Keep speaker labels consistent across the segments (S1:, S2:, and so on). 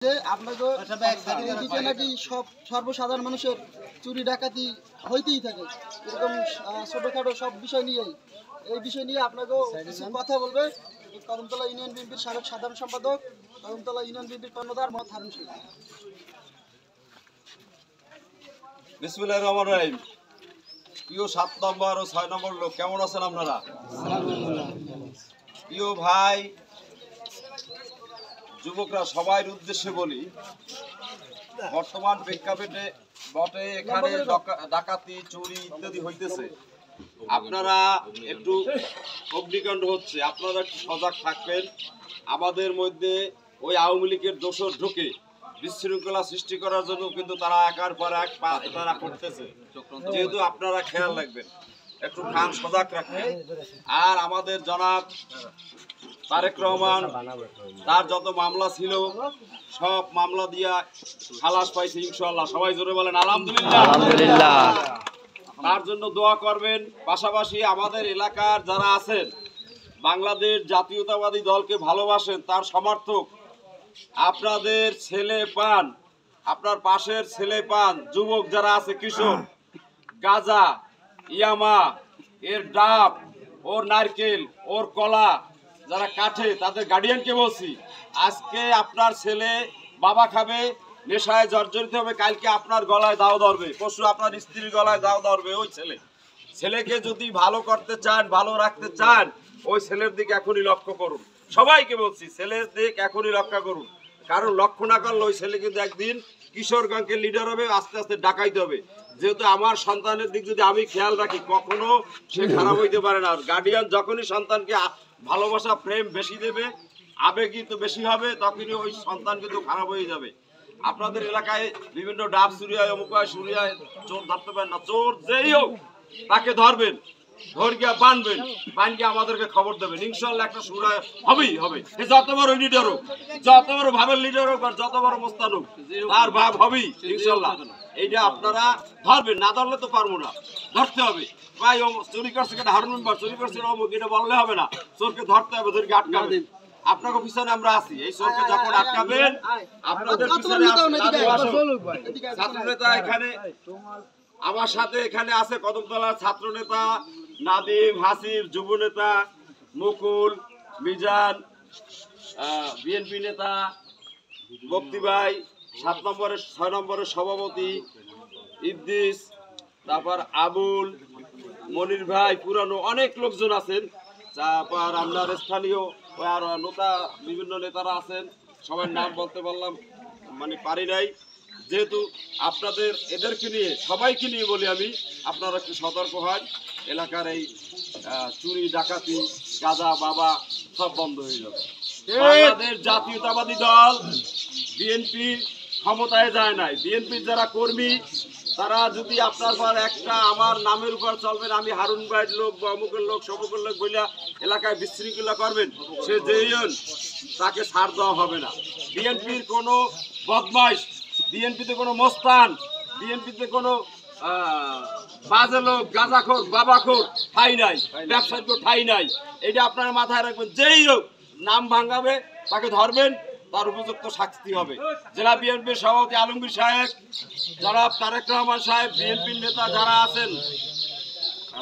S1: যে আপনাকে এদিকে নাকি সর্বসাধারণ মানুষের চুরি ডাকাতি হইতেই থাকে, এরকম ছোটখাটো সব বিষয় নিয়েই এই বিষয় নিয়ে আপনাকেও কিছু কথা বলবে কদমতলা ইউনিয়ন বিএনপির সাবেক সাধারণ সম্পাদক, কদমতলা ইউনিয়ন বিএনপির কর্ণধার মোহাম্মদ হারুন শেখ।
S2: বিসমিল্লাহির রহমানির রহিম। প্রিয় 7 নম্বর ও 6 নম্বর লোক, কেমন আছেন আপনারা? প্রিয় ভাই যুবকরা, সবার উদ্দেশ্যে বলি, বর্তমান প্রেক্ষাপটে বটে এখানে ডাকাতি চুরি ইত্যাদি হইতেছে। আপনারা একটু অগ্নিকাণ্ড হচ্ছে, আপনারা একটু সজাগ থাকবেন। আমাদের মধ্যে ওই আওয়ামী লীগের দোসর ঢুকে বিশৃঙ্খলা সৃষ্টি করার জন্য কিন্তু তারা একার পর এক তারা করতেছে। যেহেতু আপনারা খেয়াল রাখবেন, একটু কান সজাগ রাখবেন। আর আমাদের জনাব তারেক রহমান, তার যত মামলা ছিল সব মামলা দিয়া খালাস পাইছে ইনশাআল্লাহ। সবাই জোরে বলেন আলহামদুলিল্লাহ।
S3: আলহামদুলিল্লাহ।
S2: তার জন্য দোয়া করবেন। পাশাপাশি আমাদের এলাকার যারা আছেন, বাংলাদেশ জাতীয়তাবাদী দলকে ভালোবাসেন, তার সমর্থক, আপনাদের ছেলে পান, আপনার পাশের ছেলে পান, যুবক যারা আছে, কিশোর, গাঁজা, ইয়ামা, এর ডাব, ওর নারকেল, ওর কলা যারা কাটে, তাদের গার্ডিয়ানকে বলছি, আজকে আপনার ছেলে বাবা খাবে, নেশায় জর্জরিত হবে, কালকে আপনার গলায় দাও ধরবে, পরশু আপনার স্ত্রীর গলায় দাও ধরবে। ওই ছেলেকে যদি ভালো করতে চান, ভালো রাখতে চান, ওই ছেলের দিকে এখনই লক্ষ্য করুন। সবাইকে বলছি, ছেলের দিক এখনই লক্ষ্য করুন। কারণ লক্ষ্য না করলে ওই ছেলে কিন্তু একদিন কিশোরগঞ্জের লিডার হবে, আস্তে আস্তে ডাকাইতে হবে। যেহেতু আমার সন্তানের দিক যদি আমি খেয়াল রাখি, কখনো সে খারাপ হইতে পারে না। গার্ডিয়ান যখনই সন্তানকে ভালোবাসা প্রেম বেশি দেবে, আবেগ কিন্তু বেশি হবে, তখনই ওই সন্তান কিন্তু খারাপ হয়ে যাবে। আপনাদের এলাকায় বিভিন্ন ডাব চুরি হয়, অমুক হয়, চুরি হয়, চোর ধরতে পারেন না। চোর যেই হোক তাকে ধরবেন, ধরিয়া বানবেন, বানকে আমাদেরকে খবর দেবেন। ইনশাআল্লাহ একটা সুরা হবেই হবে। যত বড় লিডার হোক, যত বড় ভাবের লিডার হোক, আর যত বড় মোস্তান হোক, তার ভাব হবেই ইনশাআল্লাহ। এইটা আপনারা ধরবেন, না ধরলে তো পারবো না, ধরতে হবে। ভাই চুরি করছে কেন, হারুন মেম্বার চুরি করছে অমুক, এটা বললে হবে না, চোরকে ধরতে হবে, ধরিকে আটকাবেন। আপনাকে পিছনে আমরা আছি, এই চোরকে যখন আটকাবেন আপনাদের পিছনে ছাত্র নেতা এখানে আমার সাথে এখানে আছে, কদমতলার ছাত্র নেতা নাদিম, হাসিব, যুব নেতা মুকুল, মিজান, বিএনপি নেতা বক্তি ভাই, 7 নম্বরের 6 নম্বরের সভাপতি ইদ্রিস, তারপর আবুল, মনির ভাই, পুরানো অনেক লোকজন আছেন। তারপর আপনার স্থানীয় আর নেতা, বিভিন্ন নেতারা আছেন, সবার নাম বলতে পারলাম মানে পারি নাই। যেহেতু আপনাদের এদেরকে নিয়ে, সবাইকে নিয়ে বলি আমি, আপনারা একটু সতর্ক হন। এলাকার এই চুরি ডাকাতি, গাঁজা বাবা সব বন্ধ হয়ে যাবে। বাংলাদেশ জাতীয়তাবাদী দল বিএনপি ক্ষমতায় যায় নাই। বিএনপির যারা কর্মী, তারা যদি আপনার পর একটা আমার নামের উপর চলবেন, আমি হারুন ভাইয়ের লোক বা অমুকের লোক সমুকের লোক বইলা এলাকায় বিশৃঙ্খলা করবেন, সে যেই হন তাকে ছাড় দেওয়া হবে না। বিএনপির কোনো বদমাইশ, বিএনপিতে কোনো মোস্তান, বিএনপিতে কোনো বাজে লোক, গাঁজাখোর, বাবাখোর ঠাই নাই, ব্যবসায়িক ঠাই নাই। এটা আপনারা মাথায় রাখবেন। যেই হোক নাম ভাঙাবে তাকে ধরবেন, তার উপযুক্ত শাস্তি হবে। জেলা বিএনপির সভাপতি আলমগীর সাহেব, জনাব তারেক রহমান সাহেব, বিএনপির নেতা যারা আছেন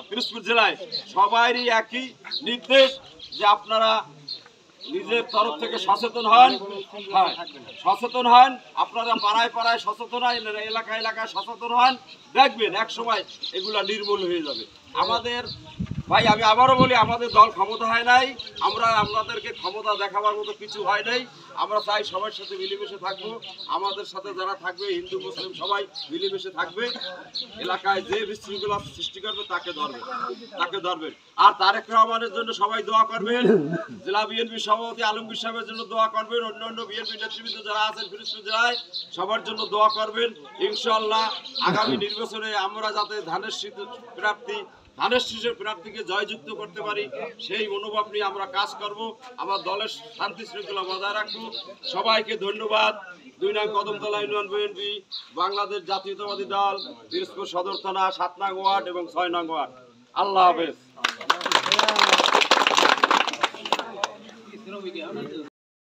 S2: পিরোজপুর জেলায়, সবারই একই নির্দেশ যে আপনারা নিজের তরফ থেকে সচেতন হন। হ্যাঁ, সচেতন হন, আপনারা পাড়ায় পাড়ায় সচেতন হন, এলাকায় এলাকায় সচেতন হন। দেখবেন এক সময় এগুলা নির্মূল হয়ে যাবে। আমাদের ভাই, আমি আবারও বলি, আমাদের দল ক্ষমতা হয় নাই, আমরা আপনাদেরকে ক্ষমতা দেখাবার মতো কিছু হয় নাই। আমরা চাই সবার সাথে মিলেমিশে থাকবো। আমাদের সাথে যারা থাকবে, হিন্দু মুসলিম সবাই মিলেমিশে থাকবে। এলাকায় যে বিশৃঙ্খলা সৃষ্টি করবে তাকে ধরবেন। আর তারেক রহমানের জন্য সবাই দোয়া করবেন। জেলা বিএনপি সভাপতি আলমগীর সাহেবের জন্য দোয়া করবেন। অন্যান্য বিএনপি নেতৃবৃন্দ যারা আছেন পিরোজপুর জেলায়, সবার জন্য দোয়া করবেন। ইনশাআল্লাহ আগামী নির্বাচনে আমরা যাতে ধানের শীষের প্রার্থীকে জয়যুক্ত করতে পারি, সেই মনোভাব নিয়ে আমরা কাজ করব। আমার দলের শান্তি শৃঙ্খলা বজায় রাখবো। সবাইকে ধন্যবাদ। 2 নং কদমতলা ইউনিয়ন বিএনপি, বাংলাদেশ জাতীয়তাবাদী দল, পিরোজপুর সদর থানা, 7 নং ওয়ার্ড এবং 6 নং ওয়ার্ড। আল্লাহ হাফেজ।